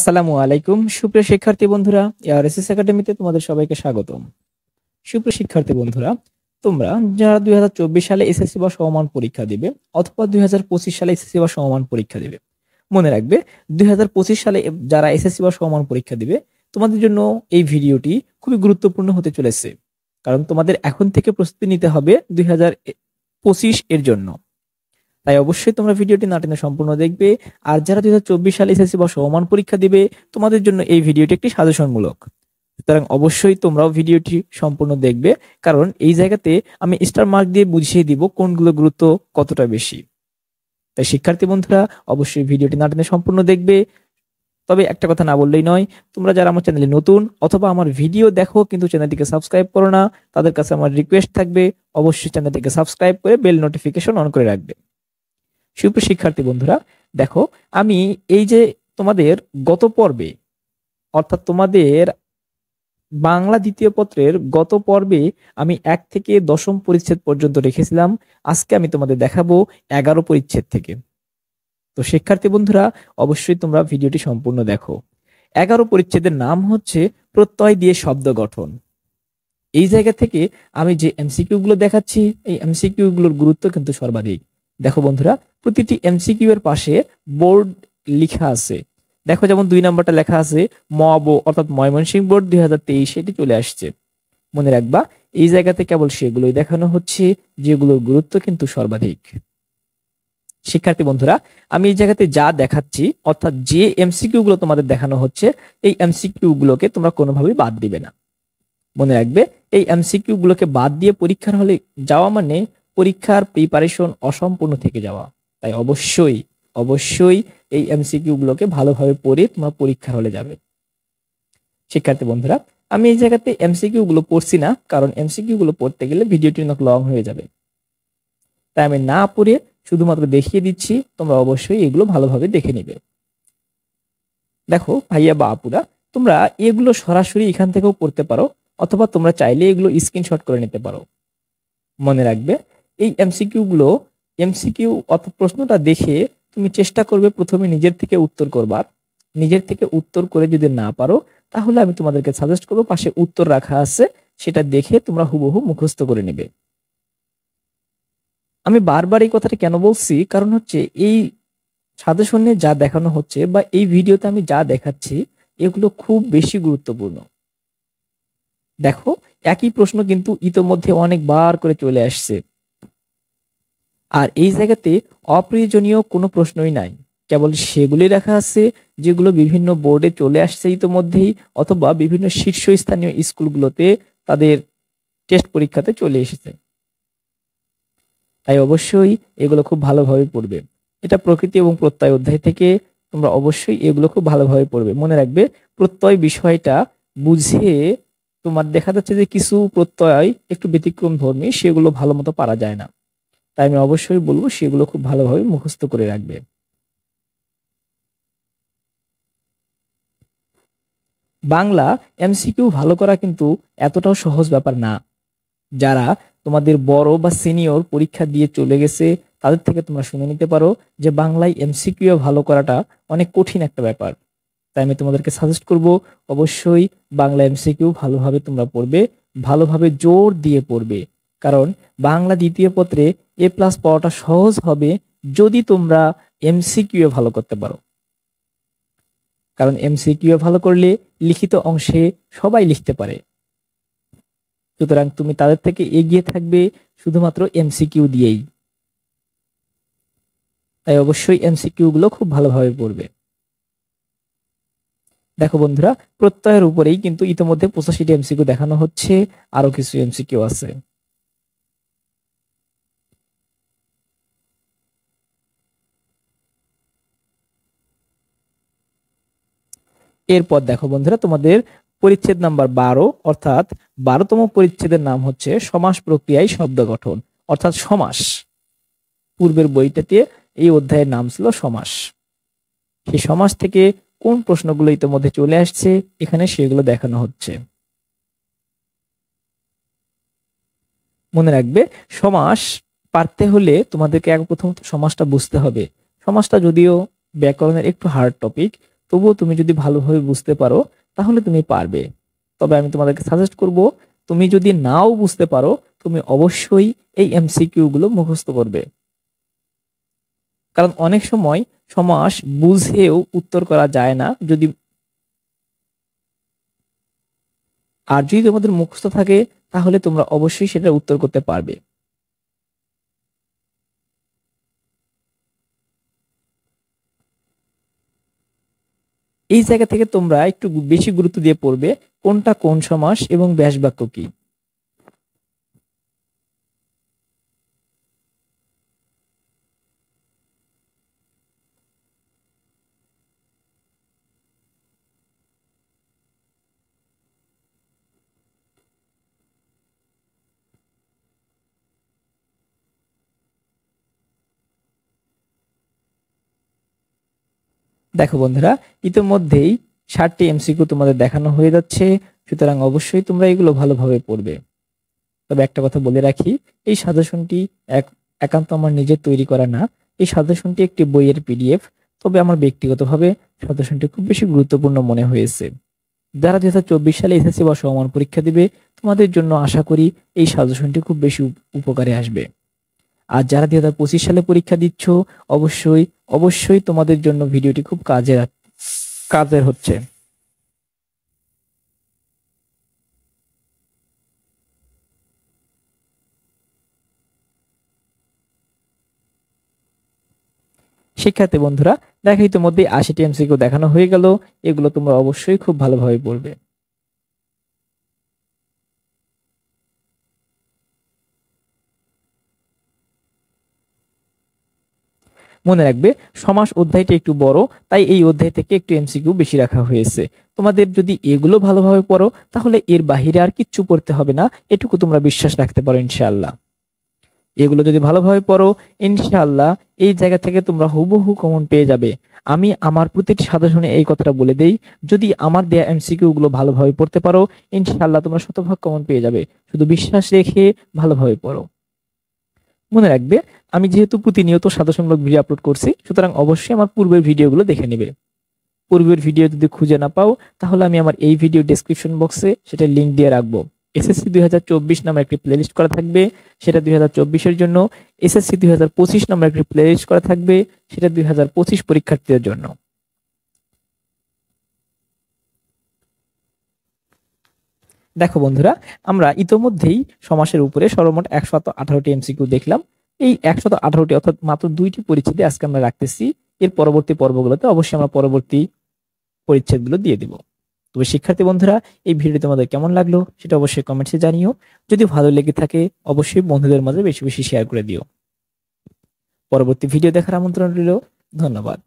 আসসালামু আলাইকুম সুপ্রিয় শিক্ষার্থী বন্ধুরা, এআরএসএস একাডেমিতে তোমাদের সবাইকে স্বাগতম। সুপ্রিয় শিক্ষার্থী বন্ধুরা, তোমরা যারা 2024 সালে এসএসসি বা সমমান পরীক্ষা দিবে অথবা 2025 সালে এসএসসি বা সমমান পরীক্ষা দিবে, মনে রাখবে 2025 সালে যারা এসএসসি বা সমমান পরীক্ষা দিবে তোমাদের জন্য এই ভিডিওটি খুবই গুরুত্বপূর্ণ হতে চলেছে। কারণ তোমাদের এখন থেকে প্রস্তুতি নিতে হবে 2025 এর জন্য। তাই অবশ্যই তোমরা ভিডিওটি না টেনে সম্পূর্ণ দেখবে। আর যারা 2024 সালে এসএসসি বা সমমান পরীক্ষা দিবে তোমাদের জন্য এই ভিডিওটি একটি সাজেশনমূলক। সুতরাং অবশ্যই তোমরাও ভিডিওটি সম্পূর্ণ দেখবে, কারণ এই জায়গাতে আমি স্টার মার্ক দিয়ে বুঝিয়ে দিব কোনগুলো গুরুত্ব কতটা বেশি। তাই শিক্ষার্থী বন্ধুরা অবশ্যই ভিডিওটি না টেনে সম্পূর্ণ দেখবে। তবে একটা কথা না বললেই নয়, তোমরা যারা আমার চ্যানেলে নতুন অথবা আমার ভিডিও দেখো কিন্তু চ্যানেলটিকে সাবস্ক্রাইব করো না, তাদের কাছে আমার রিকোয়েস্ট থাকবে অবশ্যই চ্যানেলটিকে সাবস্ক্রাইব করে বেল নোটিফিকেশন অন করে রাখবে। সুপ্রিয় শিক্ষার্থী বন্ধুরা, দেখো আমি এই যে তোমাদের গত পর্বে অর্থাৎ তোমাদের বাংলা দ্বিতীয় পত্রের গত পর্বে আমি 1 থেকে 10ম পরিচ্ছেদ পর্যন্ত রেখেছিলাম। আজকে আমি তোমাদের দেখাবো 11 পরিচ্ছেদ থেকে। তো শিক্ষার্থী বন্ধুরা অবশ্যই তোমরা ভিডিওটি সম্পূর্ণ দেখো। 11 পরিচ্ছেদের নাম হচ্ছে প্রত্যয় দিয়ে শব্দ গঠন। এই জায়গা থেকে আমি যে এমসিকিউ গুলো দেখাচ্ছি এই এমসিকিউ গুলোর গুরুত্ব কিন্তু সর্বাধিক। দেখো বন্ধুরা, প্রতিটি এমসিকিউ এর পাশে বোর্ড লেখা আছে। দেখো যেমন 2 নাম্বারটা লেখা আছে মব অর্থাৎ ময়মনসিংহ বোর্ড 2023, এটি চলে আসছে। মনে রাখবা এই জায়গাতে কেবল সেগুলোই দেখানো হচ্ছে যেগুলোর গুরুত্ব কিন্তু সর্বাধিক। শিক্ষার্থী বন্ধুরা, আমি এই জায়গাতে যা দেখাচ্ছি অর্থাৎ যে এমসিকিউ গুলো তোমাদের দেখানো হচ্ছে এই এমসিকিউ গুলোকে তোমরা কোনোভাবেই বাদ দিবে না। মনে রাখবে এই এমসিকিউ গুলোকে বাদ দিয়ে পরীক্ষার হলে যাওয়া মানে পরীক্ষার প্রিপারেশন অসম্পূর্ণ থেকে যাওয়া। তাই অবশ্যই অবশ্যই এই এমসিকিউ গুলোকে ভালোভাবে পড়ে তোমরা পরীক্ষার হলে যাবে। শিক্ষার্থী বন্ধুরা, আমি এই জায়গাতে এমসিকিউ গুলো পড়ছি না, কারণ এমসিকিউ গুলো পড়তে গেলে ভিডিওটি অনেক লং হয়ে যাবে। তাই আমি না পড়ে শুধুমাত্র দেখিয়ে দিচ্ছি, তোমরা অবশ্যই এগুলো ভালোভাবে দেখে নিবে। দেখো ভাইয়া বা আপুরা, তোমরা এগুলো সরাসরি এখান থেকেও পড়তে পারো অথবা তোমরা চাইলে এগুলো স্ক্রিনশট করে নিতে পারো। মনে রাখবে এই এমসিকিউ অর্থাৎ প্রশ্নটা দেখে তুমি চেষ্টা করবে প্রথমে নিজের থেকে উত্তর করবার। নিজের থেকে উত্তর করে যদি না পারো তাহলে আমি তোমাদেরকে সাজেস্ট করবো পাশে উত্তর রাখা আছে, সেটা দেখে তোমরা হুবহু মুখস্থ করে নেবে। আমি বারবার এই কথাটা কেন বলছি, কারণ হচ্ছে এই সাজেশনে যা দেখানো হচ্ছে বা এই ভিডিওতে আমি যা দেখাচ্ছি এগুলো খুব বেশি গুরুত্বপূর্ণ। দেখো একই প্রশ্ন কিন্তু ইতোমধ্যে অনেকবার করে চলে আসছে, আর এই জায়গাতে অপ্রয়োজনীয় কোনো প্রশ্নই নাই, কেবল সেগুলি রাখা আছে যেগুলো বিভিন্ন বোর্ডে চলে আসছে ইতোমধ্যেই অথবা বিভিন্ন শীর্ষস্থানীয় স্কুলগুলোতে তাদের টেস্ট পরীক্ষাতে চলে এসেছে। তাই অবশ্যই এগুলো খুব ভালোভাবে পড়বে। এটা প্রকৃতি এবং প্রত্যয় অধ্যায় থেকে, তোমরা অবশ্যই এগুলো খুব ভালোভাবে পড়বে। মনে রাখবে প্রত্যয় বিষয়টা বুঝে তোমার দেখা যাচ্ছে যে কিছু প্রত্যয় একটু ব্যতিক্রম ধর্মী, সেগুলো ভালো মতো পারা যায় না। তাই আমি অবশ্যই বলবো সেগুলো খুব ভালোভাবে মুখস্থ করে রাখবে। বাংলা এমসিকিউ ভালো করা কিন্তু এতটাও সহজ ব্যাপার না। যারা তোমাদের বড় বা সিনিয়র পরীক্ষা দিয়ে চলে গেছে তাদের থেকে তোমরা শুনে নিতে পারো যে বাংলায় এমসিকিউ ভালো করাটা অনেক কঠিন একটা ব্যাপার। তাই আমি তোমাদেরকে সাজেস্ট করব অবশ্যই বাংলা এমসিকিউ ভালোভাবে তোমরা পড়বে, ভালোভাবে জোর দিয়ে পড়বে। কারণ বাংলা দ্বিতীয় পত্রে এ প্লাস পাওয়াটা সহজ হবে যদি তোমরা এমসিকিউ ভালো করতে পারো। কারণ এমসিকিউ ভালো করলে লিখিত অংশে সবাই লিখতে পারে, সুতরাং তুমি তাদের থেকে এগিয়ে থাকবে শুধুমাত্র এমসিকিউ দিয়েই। তাই অবশ্যই এমসিকিউ গুলো খুব ভালোভাবে পড়বে। দেখো বন্ধুরা, প্রত্যয়ের উপরেই কিন্তু ইতিমধ্যে 85টি এমসিকিউ দেখানো হচ্ছে, আরো কিছু এমসিকিউ আছে। এরপর দেখো বন্ধুরা, তোমাদের পরিচ্ছেদ নাম্বার 12 অর্থাৎ 12তম পরিচ্ছেদের নাম হচ্ছে সমাস প্রক্রিয়ায় শব্দ গঠন অর্থাৎ সমাস। পূর্বের বইটাতে এই অধ্যায়ের নাম ছিল সমাস। সেই সমাস থেকে কোন প্রশ্নগুলো ইতিমধ্যে চলে আসছে এখানে সেগুলো দেখানো হচ্ছে। মনে রাখবে সমাস পারতে হলে তোমাদেরকে প্রথমত সমাসটা বুঝতে হবে। সমাসটা যদিও ব্যাকরণের একটু হার্ড টপিক, তবুও তুমি যদি ভালোভাবে বুঝতে পারো তাহলে তুমি পারবে। তবে আমি তোমাদেরকে সাজেস্ট করব, তুমি যদি নাও বুঝতে পারো তুমি অবশ্যই এই এমসিকিউ গুলো মুখস্থ করবে। কারণ অনেক সময় সমাস বুঝেও উত্তর করা যায় না, যদি তোমাদের মুখস্থ থাকে তাহলে তোমরা অবশ্যই সেটা উত্তর করতে পারবে। এই জায়গা থেকে তোমরা একটু বেশি গুরুত্ব দিয়ে পড়বে কোনটা কোন সমাস এবং ব্যাস বাক্য কি। দেখো বন্ধুরা, ইতিমধ্যেই 60টি এমসিকিউ তোমাদের দেখানো হয়ে যাচ্ছে, সুতরাং অবশ্যই তোমরা এগুলো ভালোভাবে পড়বে। তবে একটা কথা বলে রাখি, এই সাজেশনটি একান্ত আমার নিজের তৈরি করা না। এই সাজেশনটি একটি বইয়ের পিডিএফ। তবে আমার ব্যক্তিগতভাবে সাজেশনটি খুব বেশি গুরুত্বপূর্ণ মনে হয়েছে। যারা 2024 সালে এসএসসি বা সমমান পরীক্ষা দিবে তোমাদের জন্য আশা করি এই সাজেশনটি খুব বেশি উপকারে আসবে। আর যারা 2025 সালে পরীক্ষা দিচ্ছ অবশ্যই অবশ্যই তোমাদের জন্য ভিডিওটি খুব কাজের হচ্ছে। শিক্ষার্থী বন্ধুরা, দেখো ইতিমধ্যে 80টি এমসিকিউ দেখানো হয়ে গেল। এগুলো তোমরা অবশ্যই খুব ভালোভাবে পড়বে। মনে রাখবে, সমাস অধ্যায়টা একটু বড়, তাই এই অধ্যায় থেকে একটু এমসিকিউ বেশি রাখা হয়েছে। তোমাদের যদি এগুলো ভালোভাবে পড়ো তাহলে এর বাহিরে আর কিচ্ছু পড়তে হবে না, এটুকু তোমরা বিশ্বাস রাখতে পারো ইনশাআল্লাহ। এগুলো যদি ভালোভাবে পড়ো ইনশাআল্লাহ এই জায়গা থেকে তোমরা হুবহু কমন পেয়ে যাবে। আমি আমার প্রতিটি সাজেশনে এই কথাটা বলে দেই, যদি আমার দেয়া এমসিকিউ গুলো ভালোভাবে পড়তে পারো ইনশাআল্লাহ তোমরা শতভাগ কমন পেয়ে যাবে। শুধু বিশ্বাস রেখে ভালোভাবে পড়ো। মনে রাখবে, আমি যেহেতু প্রতিনিয়ত সাজেশনমূলক ভিডিও আপলোড করছি, সুতরাং অবশ্যই আমার পূর্বের ভিডিওগুলো দেখে নেবে। পূর্বের ভিডিও যদি খুঁজে না পাও তাহলে আমি আমার এই ভিডিও ডেসক্রিপশন বক্সে সেটা লিংক দিয়ে রাখবো। এসএসসি 2024 নামে একটি প্লেলিস্ট করা থাকবে, সেটা 2024 এর জন্য। এসএসসি 2025 নামে একটি প্লেলিস্ট করা থাকবে, সেটা 2025 পরীক্ষার্থীদের জন্য। দেখো বন্ধুরা, আমরা ইতোমধ্যেই সমাসের উপরে সর্বমোট 118টি এমসিকিউ দেখলাম। এই 118টি অর্থাৎ মাত্র 2টি পরিচ্ছেদে আজকে আমরা রাখতেছি। এর পরবর্তী পর্বগুলোতে অবশ্যই আমরা পরবর্তী পরিচ্ছেদগুলো দিয়ে দিব। তবে শিক্ষার্থী বন্ধুরা, এই ভিডিও তোমাদের কেমন লাগলো সেটা অবশ্যই কমেন্টসে জানিও। যদি ভালো লেগে থাকে অবশ্যই বন্ধুদের মাঝে বেশি বেশি শেয়ার করে দিও। পরবর্তী ভিডিও দেখার আমন্ত্রণ রইল। ধন্যবাদ।